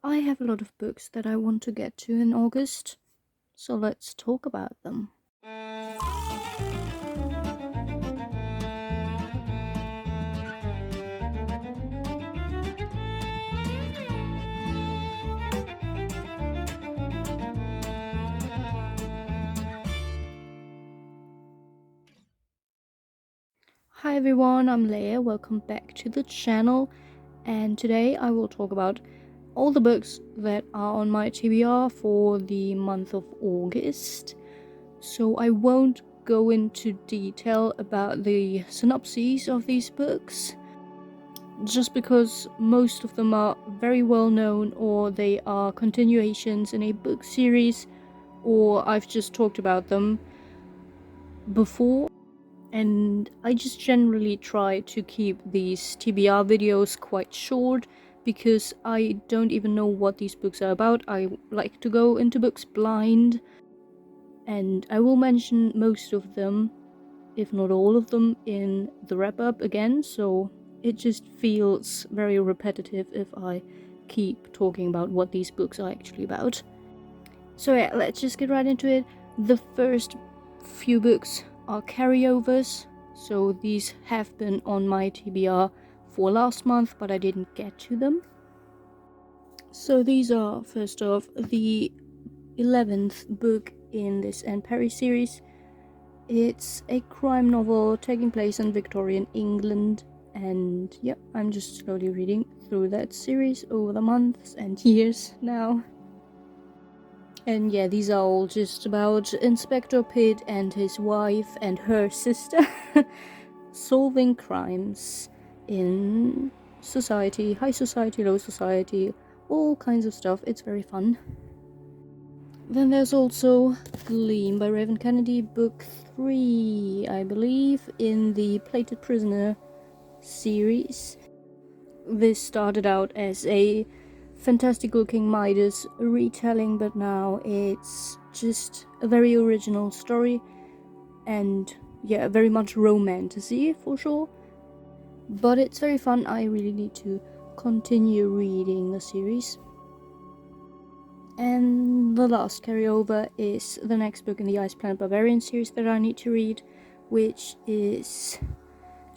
I have a lot of books that I want to get to in August, so let's talk about them. Hi everyone, I'm Leia, welcome back to the channel, and today I will talk about all the books that are on my TBR for the month of August. So I won't go into detail about the synopses of these books, just because most of them are very well known, or they are continuations in a book series, or I've just talked about them before. And I just generally try to keep these TBR videos quite short because I don't even know what these books are about. I like to go into books blind, and I will mention most of them, if not all of them, in the wrap-up again, so it just feels very repetitive if I keep talking about what these books are actually about. So yeah, let's just get right into it. The first few books are carryovers, so these have been on my TBR for last month, but I didn't get to them. So these are, first off, the 11th book in this Anne Perry series. It's a crime novel taking place in Victorian England, and yeah, I'm just slowly reading through that series over the months and years now. And yeah, these are all just about Inspector Pitt and his wife and her sister solving crimes in society, high society, low society, all kinds of stuff. It's very fun. Then there's also Gleam by Raven Kennedy, book 3, I believe, in the Plated Prisoner series. This started out as a fantastic looking Midas retelling, but now it's just a very original story, and yeah, very much romantasy for sure. But it's very fun. I really need to continue reading the series. And the last carryover is the next book in the Ice Planet Barbarian series that I need to read, which is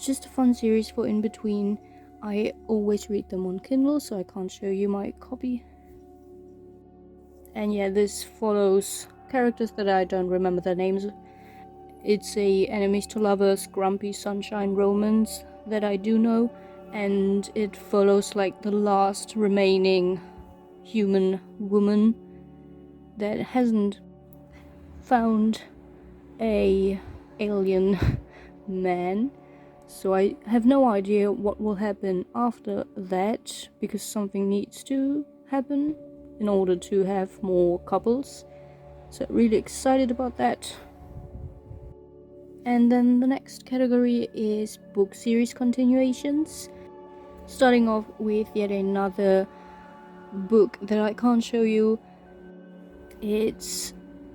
just a fun series for in between. I always read them on Kindle, so I can't show you my copy. And yeah, this follows characters that I don't remember their names. It's a enemies to lovers, grumpy sunshine romance that I do know, and it follows like the last remaining human woman that hasn't found a alien man. So I have no idea what will happen after that, because something needs to happen in order to have more couples. So really excited about that. And then the next category is book series continuations. Starting off with yet another book that I can't show you. It's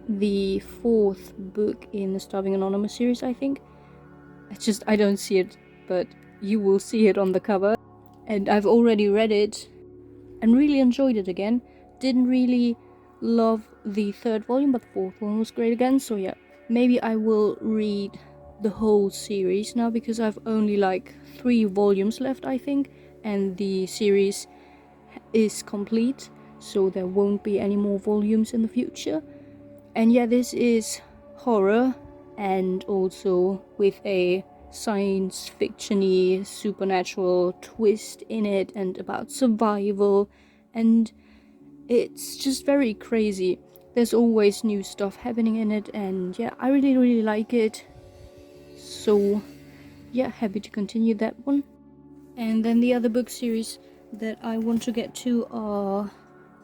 the 4th book in the Starving Anonymous series, I think. I don't see it, but you will see it on the cover. And I've already read it and really enjoyed it again. Didn't really love the 3rd volume, but the 4th one was great again. So yeah, maybe I will read the whole series now, because I've only like 3 volumes left, I think, and the series is complete, so there won't be any more volumes in the future. And yeah, this is horror, and also with a science fiction-y supernatural twist in it, and about survival, and it's just very crazy. There's always new stuff happening in it, and yeah, I really like it. So yeah, happy to continue that one. And then the other book series that I want to get to are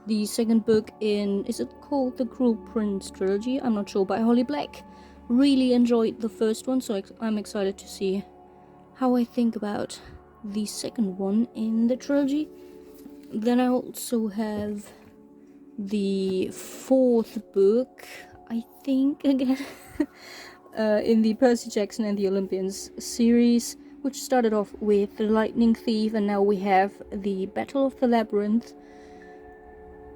the 2nd book in, is it called the Cruel Prince trilogy? I'm not sure, by Holly Black. Really enjoyed the 1st one, so I'm excited to see how I think about the 2nd one in the trilogy. Then I also have the 4th book, I think, again, in the Percy Jackson and the Olympians series, which started off with The Lightning Thief, and now we have the Battle of the Labyrinth.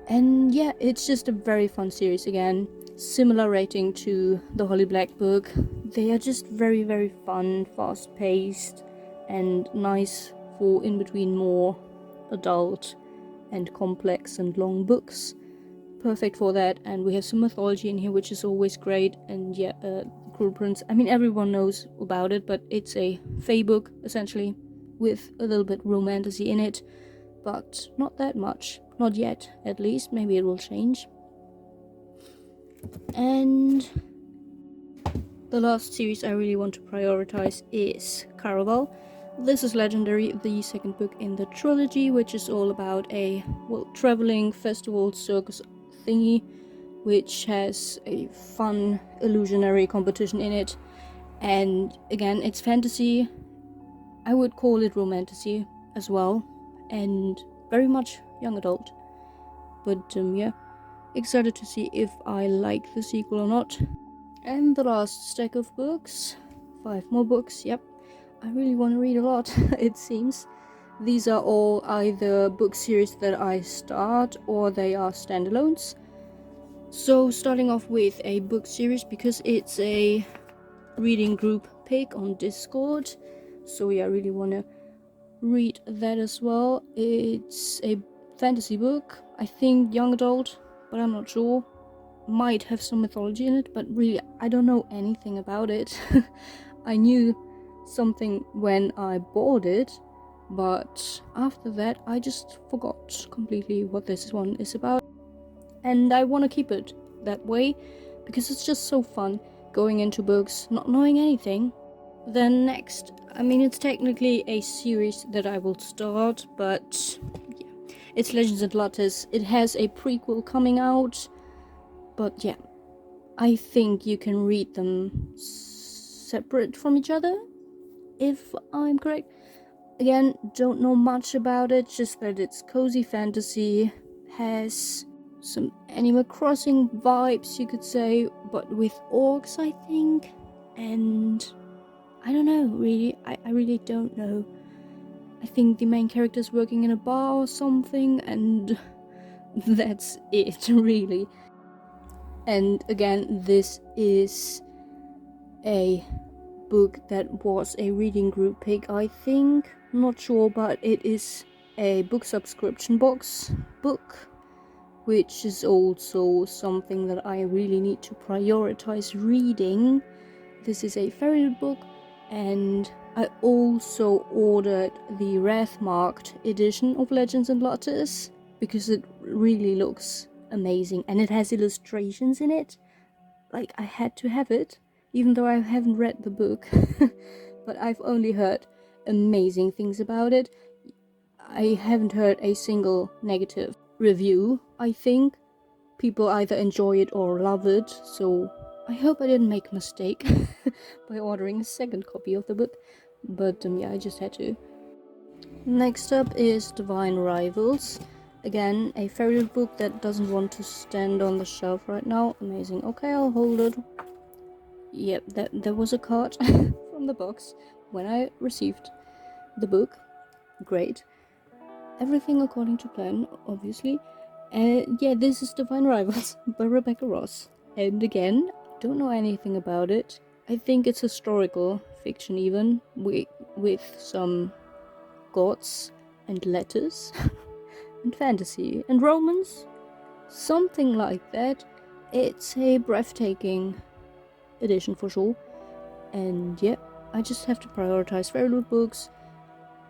And yeah, it's just a very fun series again. Similar rating to the Holly Black book. They are just very, very fun, fast paced, and nice for in between more adult and complex and long books. Perfect for that. And we have some mythology in here, which is always great. And yeah, Cruel Prince, I mean, everyone knows about it, but it's a fae book essentially with a little bit romantasy in it, but not that much. Not yet, at least. Maybe it will change. And the last series I really want to prioritize is Caraval. This is Legendary, the second book in the trilogy, which is all about a traveling festival circus thingy, which has a fun illusionary competition in it. And again, it's fantasy. I would call it romantasy as well, and very much young adult. But yeah, excited to see if I like the sequel or not. And the last stack of books, 5 more books. Yep, I really want to read a lot. It seems these are all either book series that I start or they are standalones. So starting off with a book series, because it's a reading group pick on Discord, so yeah, I really want to read that as well. It's a fantasy book, I think young adult, but I'm not sure. Might have some mythology in it, but really I don't know anything about it. I knew something when I bought it, but after that I just forgot completely what this one is about. And I want to keep it that way because it's just so fun going into books not knowing anything. Then next, I mean, it's technically a series that I will start, but yeah, it's Legends and Lattes. It has a prequel coming out, but yeah, I think you can read them separate from each other, if I'm correct. Again, don't know much about it, just that it's cozy fantasy, has some Animal Crossing vibes, you could say, but with orcs, I think. And I don't know, really. I really don't know. I think the main character's working in a bar or something, and that's it, really. And again, this is a book that was a reading group pick, I think. Not sure, but it is a book subscription box book, which is also something that I really need to prioritize reading. This is a fairy book, and I also ordered the Wrath marked edition of Legends and Lotus because it really looks amazing and it has illustrations in it. Like, I had to have it, even though I haven't read the book. But I've only heard amazing things about it. I haven't heard a single negative review, I think. People either enjoy it or love it, so I hope I didn't make a mistake by ordering a second copy of the book. But yeah, I just had to. Next up is Divine Rivals. Again, a fairy book that doesn't want to stand on the shelf right now. Amazing. Okay, I'll hold it. Yep, there was a card from the box when I received the book. Great. Everything according to plan, obviously. Yeah, this is Divine Rivals by Rebecca Ross. And again, don't know anything about it. I think it's historical fiction even, with some gods and letters and fantasy and romance. Something like that. It's a breathtaking edition for sure. And yeah, I just have to prioritize fairy loot books.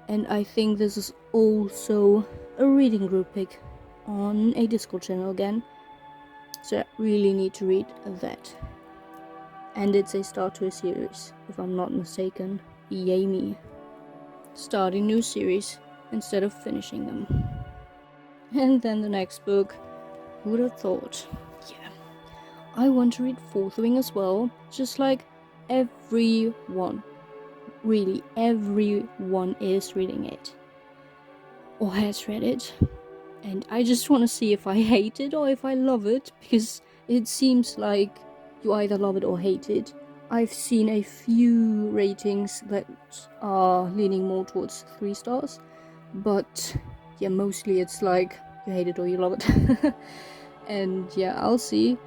And I think this is also a reading group pick on a Discord channel again. So I really need to read that. And it's a start to a series, if I'm not mistaken. Yay me. Starting new series instead of finishing them. And then the next book, who would have thought? Yeah, I want to read Fourth Wing as well, just like everyone. Really, everyone is reading it. Or has read it. And I just want to see if I hate it or if I love it, because it seems like you either love it or hate it. I've seen a few ratings that are leaning more towards 3 stars, but yeah, mostly it's like you hate it or you love it. And yeah, I'll see.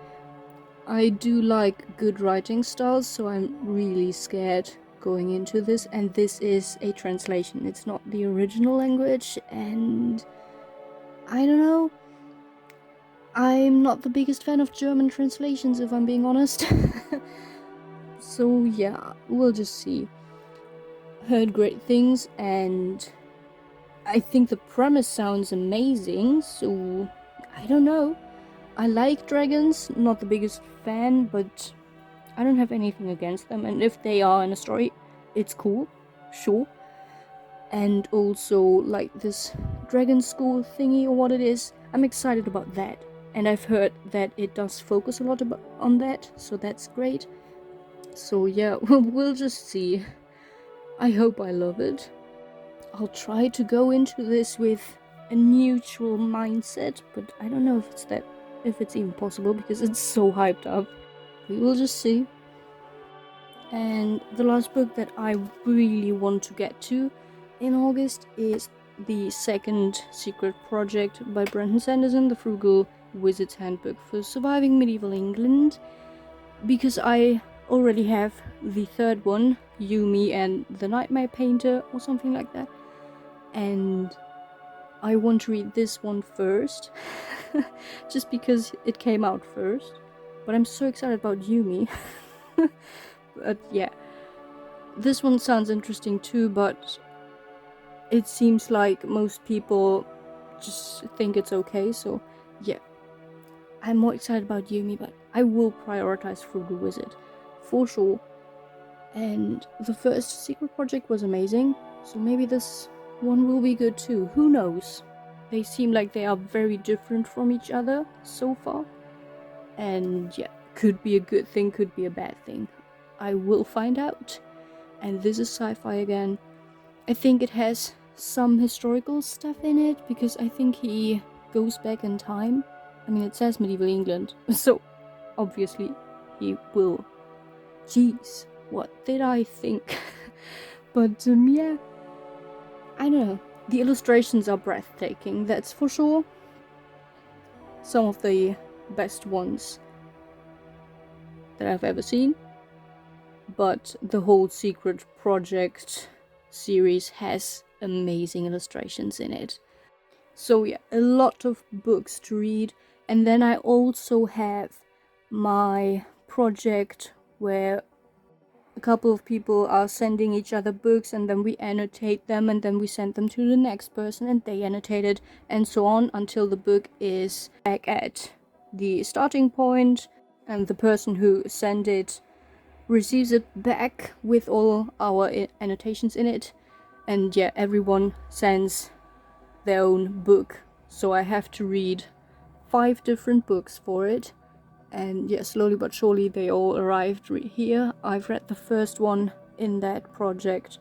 I do like good writing styles, so I'm really scared going into this. And this is a translation, it's not the original language, and I don't know. I'm not the biggest fan of German translations, if I'm being honest. So yeah, we'll just see. Heard great things, and I think the premise sounds amazing, so I don't know. I like dragons, not the biggest fan, but I don't have anything against them, and if they are in a story, it's cool, sure. And also, like this dragon school thingy or what it is, I'm excited about that. And I've heard that it does focus a lot on that, so that's great. So yeah, we'll just see. I hope I love it. I'll try to go into this with a neutral mindset, but I don't know if it's even possible because it's so hyped up. We will just see. And the last book that I really want to get to in August is the second secret project by Brandon Sanderson, The Frugal Wizard's Handbook for Surviving Medieval England, because I already have the third one, Yumi and the Nightmare Painter or something like that, and I want to read this one first just because it came out first. But I'm so excited about Yumi. But yeah, this one sounds interesting too, but it seems like most people just think it's okay, so yeah. I'm more excited about Yumi, but I will prioritize Frugal Wizard for sure. And the first secret project was amazing, so maybe this one will be good too. Who knows? They seem like they are very different from each other so far. And yeah, could be a good thing, could be a bad thing. I will find out. And this is sci-fi again. I think it has some historical stuff in it, because I think he goes back in time. I mean, it says medieval England, so obviously he will. Jeez, what did I think? But yeah, I don't know. The illustrations are breathtaking, that's for sure. Some of the best ones that I've ever seen. But the whole Secret Project series has amazing illustrations in it. So yeah, a lot of books to read. And then I also have my project where a couple of people are sending each other books, and then we annotate them, and then we send them to the next person and they annotate it, and so on until the book is back at the starting point and the person who sent it receives it back with all our annotations in it. And yeah, everyone sends their own book, so I have to read 5 different books for it. And yeah, slowly but surely they all arrived here. I've read the first one in that project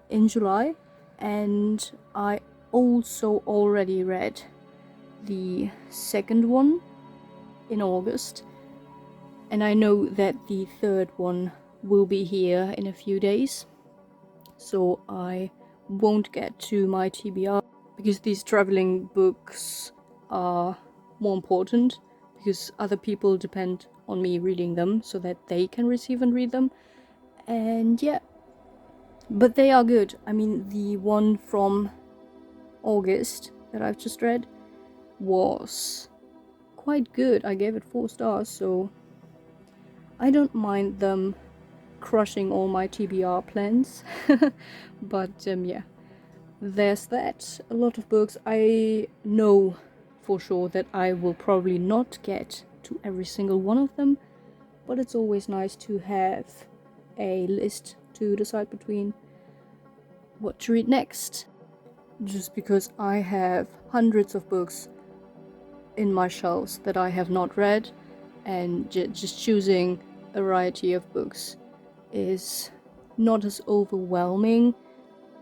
in July, and I also already read the second one in August, and I know that the third one will be here in a few days, so I won't get to my TBR because these traveling books are more important, because other people depend on me reading them so that they can receive and read them. And yeah, but they are good. I mean, the one from August that I've just read was quite good. I gave it 4 stars, so I don't mind them crushing all my TBR plans. But yeah, there's that. A lot of books. I know for sure that I will probably not get to every single one of them, but it's always nice to have a list to decide between what to read next. Just because I have hundreds of books in my shelves that I have not read, and just choosing a variety of books is not as overwhelming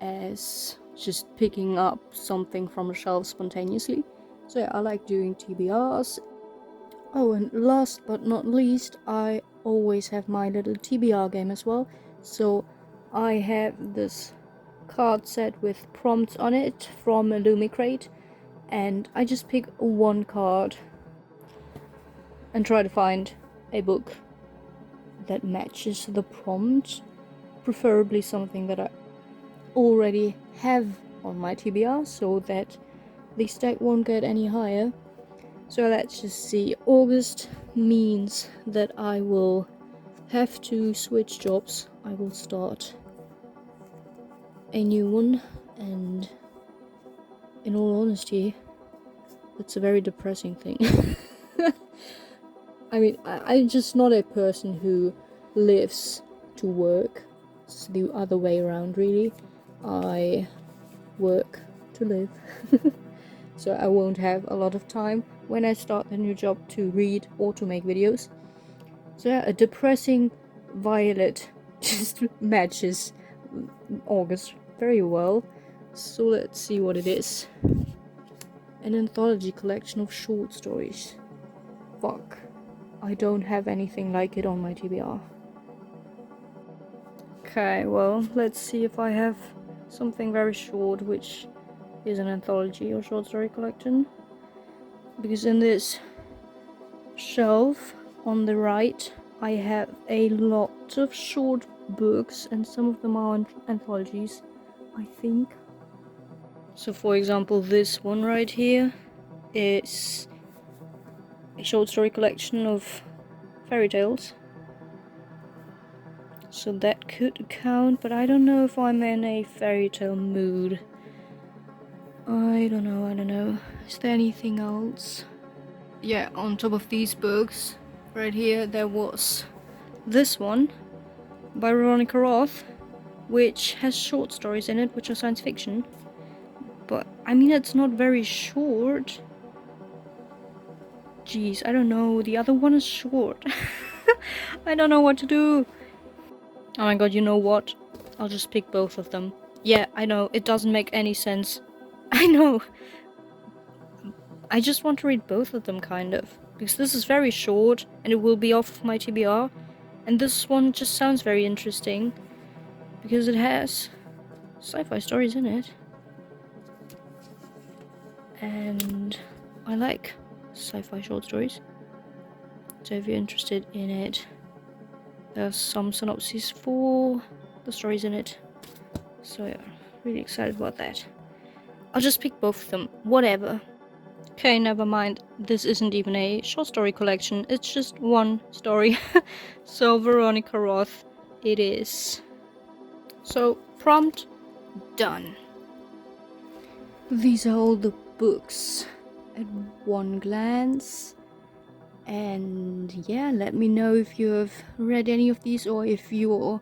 as just picking up something from a shelf spontaneously. So yeah, I like doing TBRs. Oh, and last but not least, I always have my little TBR game as well. So I have this card set with prompts on it from Illumicrate, and I just pick one card and try to find a book that matches the prompt, preferably something that I already have on my TBR so that the stack won't get any higher. So let's just see. August means that I will have to switch jobs. I will start a new one, and in all honesty, it's a very depressing thing. I mean, I'm just not a person who lives to work. It's the other way around, really. I work to live. So I won't have a lot of time when I start the new job to read or to make videos. So yeah, a depressing violet just matches August very well. So let's see what it is. An anthology collection of short stories. Fuck. I don't have anything like it on my TBR. Okay, well, let's see if I have something very short, which is an anthology or short story collection. Because in this shelf on the right, I have a lot of short books, and some of them are anthologies, I think. So, for example, this one right here is a short story collection of fairy tales. So that could count, but I don't know if I'm in a fairy tale mood. I don't know. Is there anything else? Yeah, on top of these books, right here, there was this one by Veronica Roth, which has short stories in it, which are science fiction. But, I mean, it's not very short. Jeez, I don't know. The other one is short. I don't know what to do. Oh my god, you know what? I'll just pick both of them. Yeah, I know, it doesn't make any sense. I know. I just want to read both of them, kind of. Because this is very short, and it will be off my TBR. And this one just sounds very interesting. Because it has sci-fi stories in it. And I like sci-fi short stories. So if you're interested in it, there's some synopses for the stories in it. So yeah, really excited about that. I'll just pick both of them, whatever. Okay, never mind. This isn't even a short story collection, it's just one story. So Veronica Roth it is. So, prompt done. These are all the books at one glance. And yeah, let me know if you have read any of these or if you're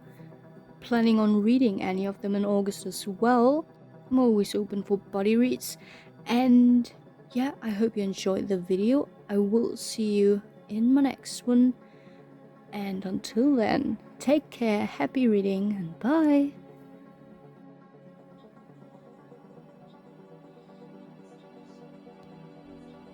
planning on reading any of them in August as well. I'm always open for buddy reads. And yeah, I hope you enjoyed the video. I will see you in my next one. And until then, take care, happy reading, and bye!